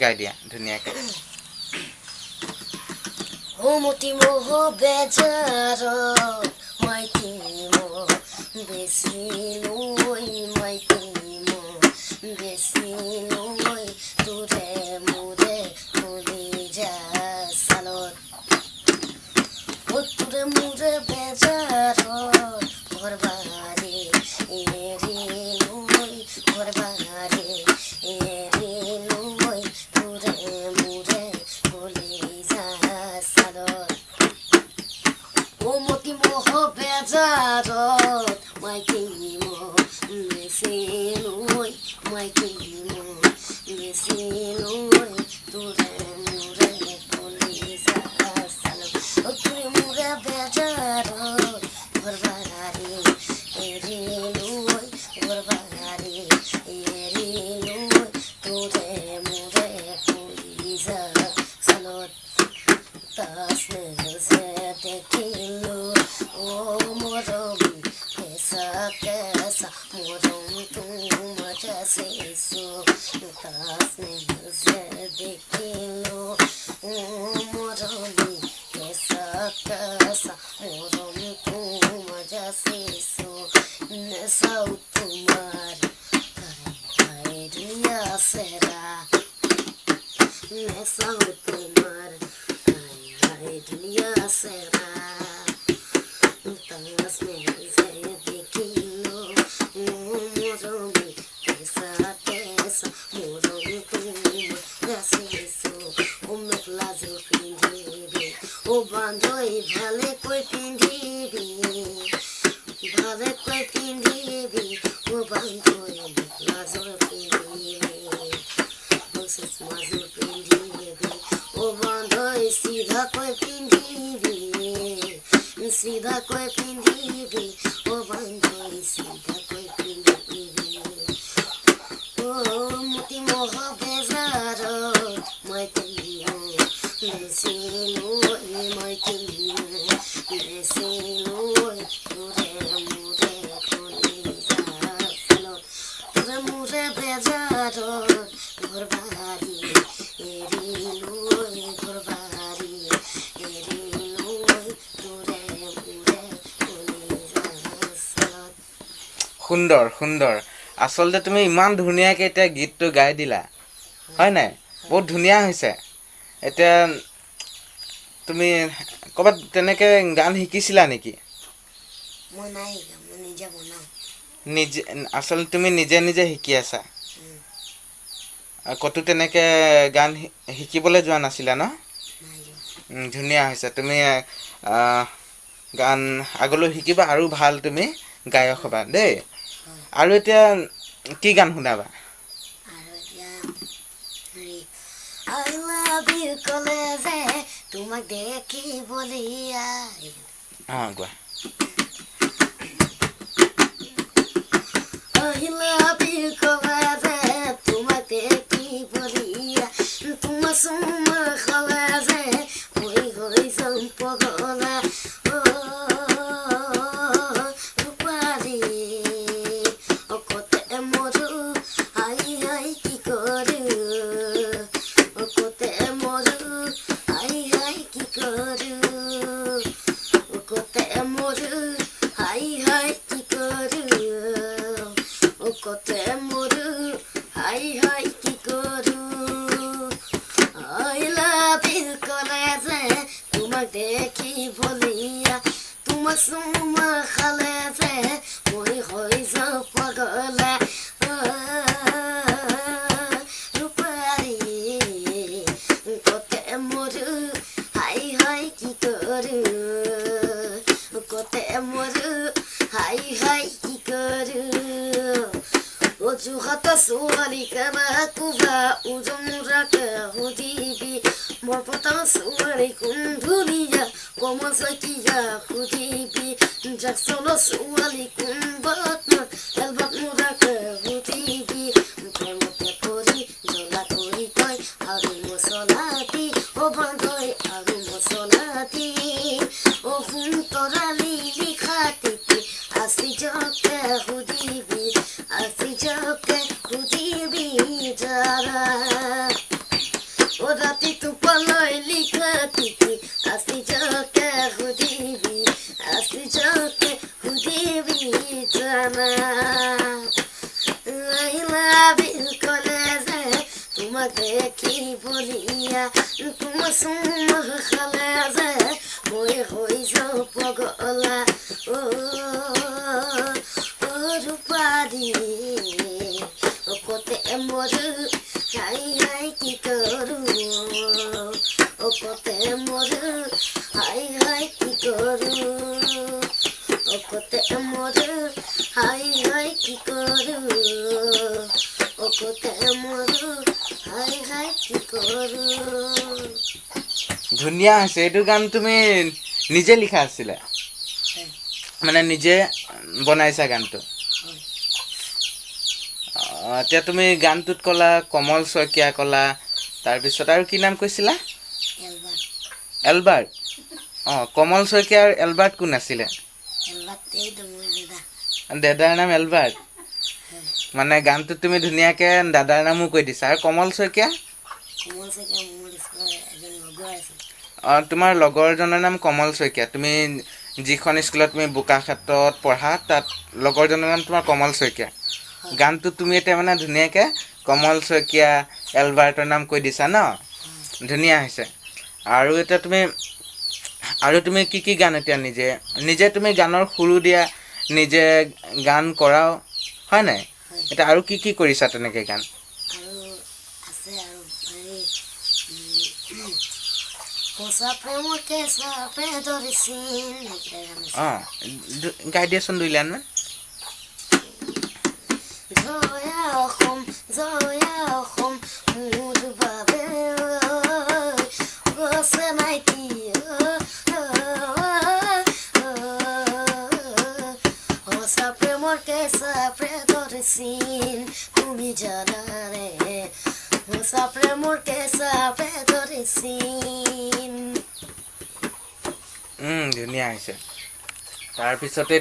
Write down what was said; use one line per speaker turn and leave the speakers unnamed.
গাই দিয়া ধুনীয়াকে
ও মতি মোহ বেজাৰ মাইকী মো বেছি লৈ মাইকী মো বেছি লৈ তোৰে মোৰে কলি যা চালত ও তোৰে মোৰে বেজাৰ ঘৰবাৰী এৰি লৈ ঘৰবাৰী এৰি লৈ তোৰে মোৰে কলি যা চালত ও মতি মোহ বেজাৰত মাইকী মো বেছি লৈ মাইকী মো বেছি লৈ তোৰে মোৰে কলি যা চালত ও তোৰে মোৰে বেজাৰত ঘৰবাৰী এৰি লৈ ঘৰবাৰী এৰি লৈ তোৰে মোৰে কলি যা চালত তাসনে দেখিলো ও মরম কেসা কেসা মরম তোমার কাছেছো তাসনে দেখিলো ও মরম কেসা কেসা মরম তোমার কাছেছো নেসাও তোমার কাই দুনিয়া সেরা নেসাও তোমার दुनिया सेरा तंगस में से देखिलो मोरोमी कैसा कैसा मोरोमी तुम कैसे ओ मेखला जो पिंधीबी ओ बांधोई भाले कोई पिंधीबी भाले कोई पिंधीबी ओ बांधोई मेखला जो पिंधीबी ओ सुषमा जो पिंधीबी ओ बांधोई सीधा कोई पिंधीबी सीधा कोई पिंधीबी ओ बांधोई सीधा कोई पिंधीबी ओ मोती मोह बेजारत माइकী मो बेसी লৈ माइकী मो बेसी লৈ তোৰে মোৰে কলি যা চালত তোৰে মোৰে বেজাৰত ঘৰবাৰী এৰি লৈ ঘৰবাৰী এৰি লৈ তোৰে মোৰে কলি যা চালত
সুন্দৰ সুন্দৰ আচলতে তুমি ইমান ধুনীয়াকে এতিয়া গীতটো গাই দিলা হয় নাই বহুত ধুনীয়া হৈছে এতিয়া তুমি ক'বাত তেনেকে গান শিকিছিলা নেকি
মই নাই মই নিজে বনাওঁ
নিজে আচলতে তুমি নিজে নিজে শিকি আছা কতো তেনেকে গান শিকিবলৈ যোৱা নাছিলা ন
নাই যোৱা
ধুনীয়া হৈছে তুমি গান আগলৈ শিকিবা আৰু ভাল তুমি গায়ক হ'বা দেই আৰু এতিয়া কি গান শুনাবা
আৰু এতিয়া হেৰি I love you ক'লে যে তোমাক দেখিবলৈ
গোৱা
I love you ক'লে যে তোমাক দেখিবলৈ তোমাৰ চুমা খালে যে হৈ হৈ যাম পগলা ৰূপাৰী কতে মৰো হাই হাই কি কৰো কতে মৰো হাই হাই কি কৰো কতে মৰো হাই হাই কি কৰো কতে মৰো হাই হাই কি কৰো I love you ক'লে যে তোমাক দেখিবলৈ তোমাক চুমা খালে যে মই হৈ যাওঁ পগলা ৰূপাৰী কতে মৰো হাই হাই কি কৰো কতে মৰো হাই হাই কি কৰো অজুহাত ছোৱালী কাবা কোবা উজল মুৰাকে সুধিবি মোৰ পতা ছোৱালী কোন ধুনীয়া কমল শইকীয়া সুধিবি জাকচল ছোৱালী কোন বাটমাৰ এলবাট মুৰাকে সুধিবি প্ৰেমতে পৰি জ্বলা কৰি তই আৰু মছলাতি অ বান্ধৈ আৰু মছলাতি অ সোঁতৰালি লিখাতিতি আজি জকে সুধিবি আজি জকে সুধিবি যাৰা তোমাক দেখি বলিয়া তোমাৰ চুমা খালে যে মই হৈ যাওঁ পগলা ৰূপাৰী কতে মোৰ হাই হাই কি কৰো কতে মোৰ হাই হাই কি কৰো কতে মোৰ হাই হাই কি কৰো কতে মোৰ হাই হাই কি কৰো
ধুনীয়া হৈছে এইটো গান তুমি নিজে লিখা আছিলে মানে নিজে বনাইছা গানটো এতিয়া তুমি গানটোত ক'লা কমল শইকীয়া ক'লা তাৰপিছত আৰু কি নাম কৈছিলা এলবাৰ্ট কমল শইকীয়া আৰু এলবাৰ্ট কোন আছিলে দাদাৰ নাম এলবাৰ্ট মানে গানটোত তুমি ধুনীয়াকৈ দাদাৰ নামো কৈ দিছা আৰু কমল শইকীয়া তোমাৰ লগৰজনৰ নাম কমল শইকীয়া তুমি যিখন স্কুলত তুমি বোকাখাটত পঢ়া তাত লগৰজনৰ নাম তোমাৰ কমল শইকীয়া গানটোত তুমি এতিয়া মানে ধুনীয়াকৈ কমল শইকীয়া এলবাৰ্টৰ নাম কৈ দিছা ন ধুনীয়া হৈছে আৰু এতিয়া তুমি কি গান এতিয়া নিজে তুমি গানৰ সুৰো দিয়া নিজে গান কৰাও হয় নাই এতিয়া আৰু কি কৰিছা তেনেকৈ গান গাই দিয়াচোন দুই লাইনমান
জয়া অসম মোৰ বাবে গছে নাইকি সঁচা প্ৰেমৰ কেঁচা প্ৰেয়সীন তুমি জানানে সঁচা প্ৰেমৰ কেঁচা প্ৰেয়সীন
ধুনীয়া হৈছে তাৰপিছতে